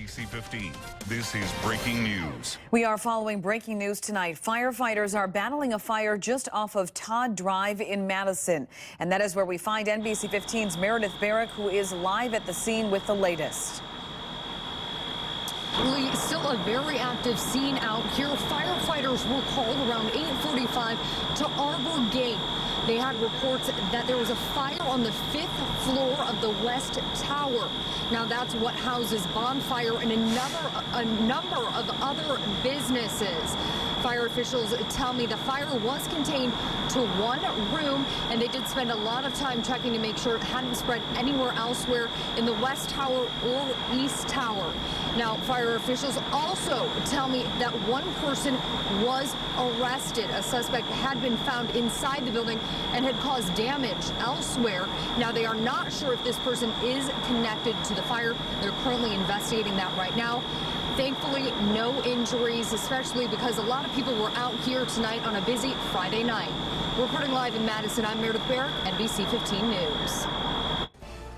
NBC 15. This is breaking news. We are following breaking news tonight. Firefighters are battling a fire just off of Todd Drive in Madison. And that is where we find NBC 15's Meredith Barrick, who is live at the scene with the latest. Still a very active scene out here. Firefighters were called around 8:45 to Arbor Gate. They had reports that there was a fire on the 5th floor of the West Tower. Now that's what houses Bonfire and a number of other businesses. Fire officials tell me the fire was contained to one room, and they did spend a lot of time checking to make sure it hadn't spread anywhere elsewhere in the West Tower or East Tower. Now, fire officials also tell me that one person was arrested. A suspect had been found inside the building and had caused damage elsewhere. Now, they are not sure if this person is connected to the fire. They're currently investigating that right now. Thankfully, no injuries, especially because a lot of people were out here tonight on a busy Friday night. Reporting live in Madison, I'm Meredith Barrick, NBC 15 News.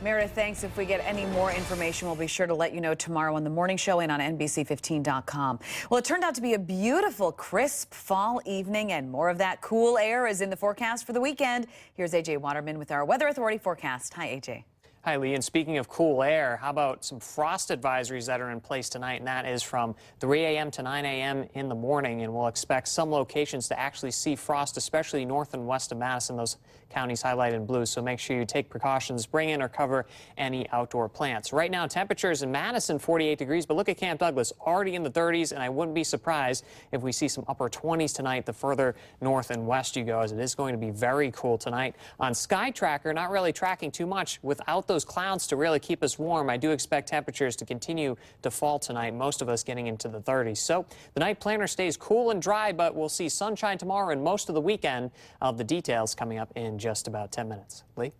Meredith, thanks. If we get any more information, we'll be sure to let you know tomorrow on the morning show and on NBC15.com. Well, it turned out to be a beautiful, crisp fall evening, and more of that cool air is in the forecast for the weekend. Here's AJ Waterman with our Weather Authority forecast. Hi, AJ. Hi, Lee. And speaking of cool air, how about some frost advisories that are in place tonight? And that is from 3 a.m. to 9 a.m. in the morning. And we'll expect some locations to actually see frost, especially north and west of Madison, those counties highlighted in blue. So make sure you take precautions, bring in or cover any outdoor plants. Right now, temperatures in Madison, 48 degrees. But look at Camp Douglas, already in the 30s. And I wouldn't be surprised if we see some upper 20s tonight the further north and west you go, as it is going to be very cool tonight. On Sky Tracker, not really tracking too much without those clouds to really keep us warm. I do expect temperatures to continue to fall tonight, most of us getting into the 30s. So the night planner stays cool and dry, but we'll see sunshine tomorrow and most of the weekend. The details coming up in just about 10 minutes. Lee?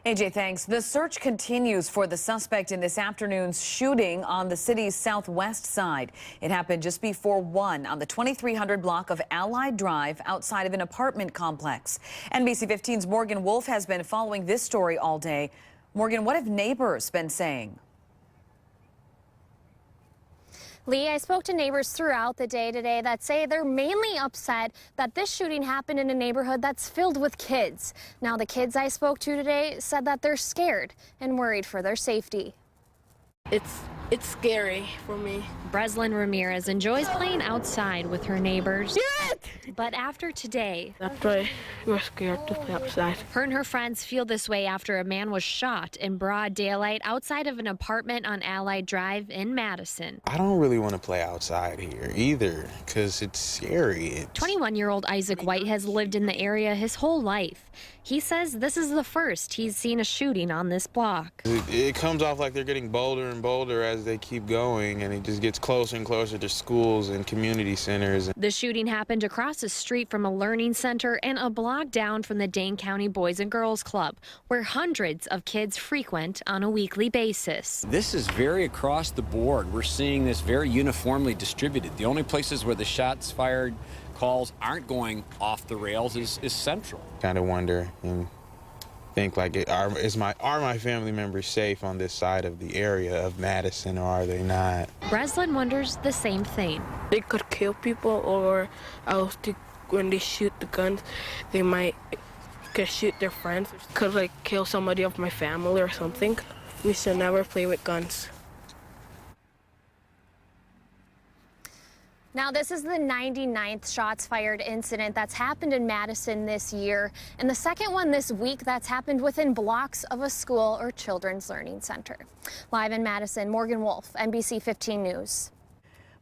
AJ, thanks. The search continues for the suspect in this afternoon's shooting on the city's southwest side. It happened just before 1 on the 2300 block of Allied Drive outside of an apartment complex. NBC 15's Morgan Wolf has been following this story all day. Morgan, what have neighbors been saying? Lee, I spoke to neighbors throughout the day today that say they're mainly upset that this shooting happened in a neighborhood that's filled with kids. Now, the kids I spoke to today said that they're scared and worried for their safety. It's scary for me. Breslin Ramirez enjoys playing outside with her neighbors. But after today, That's why we're scared to play outside. her and her friends feel this way after a man was shot in broad daylight outside of an apartment on Allied Drive in Madison. I don't really want to play outside here either because it's scary. 21-year-old Isaac White has lived in the area his whole life. He says this is the first he's seen a shooting on this block. It comes off like they're getting bolder and bolder as they keep going, and it just gets closer and closer to schools and community centers. The shooting happened across the street from a learning center and a block down from the Dane County Boys and Girls Club, where hundreds of kids frequent on a weekly basis. This is very across the board. We're seeing this very uniformly distributed. The only places where the shots fired calls aren't going off the rails is central. Kind of wonder and think like, are my family members safe on this side of the area of Madison, or are they not? Breslin wonders the same thing. They could kill people, or else when they shoot the guns, they could shoot their friends. Could like kill somebody of my family or something. We should never play with guns. Now, this is the 99th shots fired incident that's happened in Madison this year, and the second one this week that's happened within blocks of a school or children's learning center. Live in Madison, Morgan Wolf, NBC 15 News.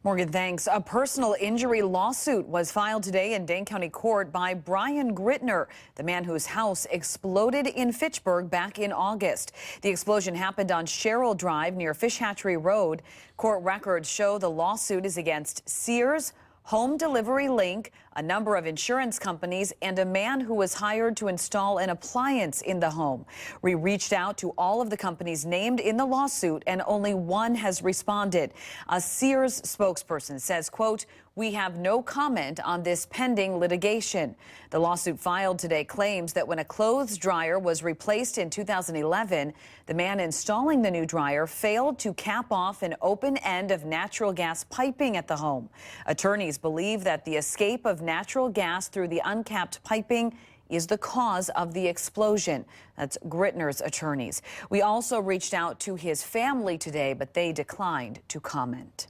Morgan, thanks. A personal injury lawsuit was filed today in Dane County Court by Brian Gritner, the man whose house exploded in Fitchburg back in August. The explosion happened on Sherrill Drive near Fish Hatchery Road. Court records show the lawsuit is against Sears, Home Delivery Link, a number of insurance companies, and a man who was hired to install an appliance in the home. We reached out to all of the companies named in the lawsuit, and only one has responded. A Sears spokesperson says, quote, "We have no comment on this pending litigation." The lawsuit filed today claims that when a clothes dryer was replaced in 2011, the man installing the new dryer failed to cap off an open end of natural gas piping at the home. Attorneys believe that the escape of natural gas through the uncapped piping is the cause of the explosion. That's Grittner's attorneys. We also reached out to his family today, but they declined to comment.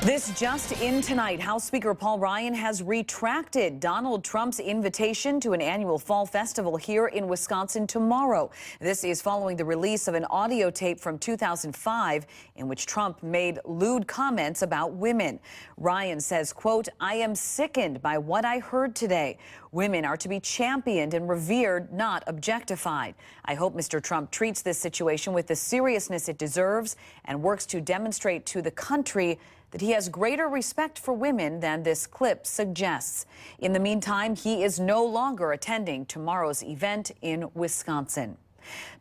This just in tonight, House Speaker Paul Ryan has retracted Donald Trump's invitation to an annual fall festival here in Wisconsin tomorrow. This is following the release of an audio tape from 2005 in which Trump made lewd comments about women. Ryan says, quote, "I am sickened by what I heard today. Women are to be championed and revered, not objectified. I hope Mr. Trump treats this situation with the seriousness it deserves and works to demonstrate to the country that he has greater respect for women than this clip suggests." In the meantime, he is no longer attending tomorrow's event in Wisconsin.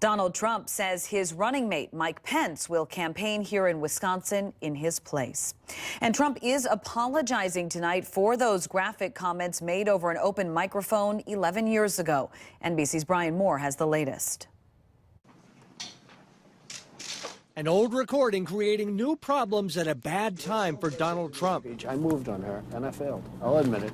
Donald Trump says his running mate, Mike Pence, will campaign here in Wisconsin in his place. And Trump is apologizing tonight for those graphic comments made over an open microphone 11 years ago. NBC's Brian Moore has the latest. An old recording creating new problems at a bad time for Donald Trump. I moved on her, and I failed. I'll admit it.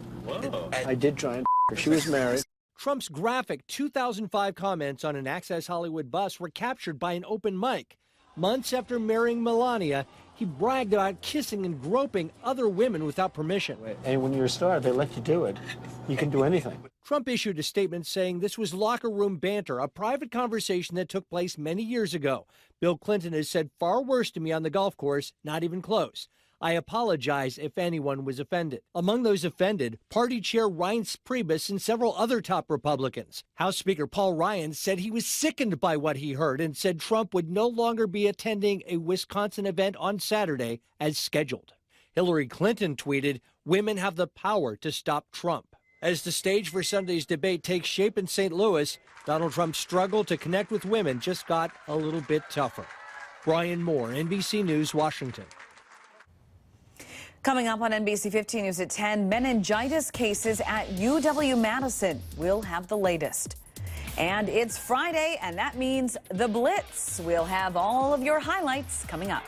I did try and her. She was married. Trump's graphic 2005 comments on an Access Hollywood bus were captured by an open mic. Months after marrying Melania, he bragged about kissing and groping other women without permission. And when you're a star, they let you do it. You can do anything. Trump issued a statement saying this was locker room banter, a private conversation that took place many years ago. Bill Clinton has said far worse to me on the golf course, not even close. I apologize if anyone was offended. Among those offended, Party Chair Reince Priebus and several other top Republicans. House Speaker Paul Ryan said he was sickened by what he heard and said Trump would no longer be attending a Wisconsin event on Saturday as scheduled. Hillary Clinton tweeted, "Women have the power to stop Trump." As the stage for Sunday's debate takes shape in St. Louis, Donald Trump's struggle to connect with women just got a little bit tougher. Brian Moore, NBC News, Washington. Coming up on NBC 15 News at 10, meningitis cases at UW-Madison. We'll have the latest. And it's Friday, and that means the Blitz. We'll have all of your highlights coming up.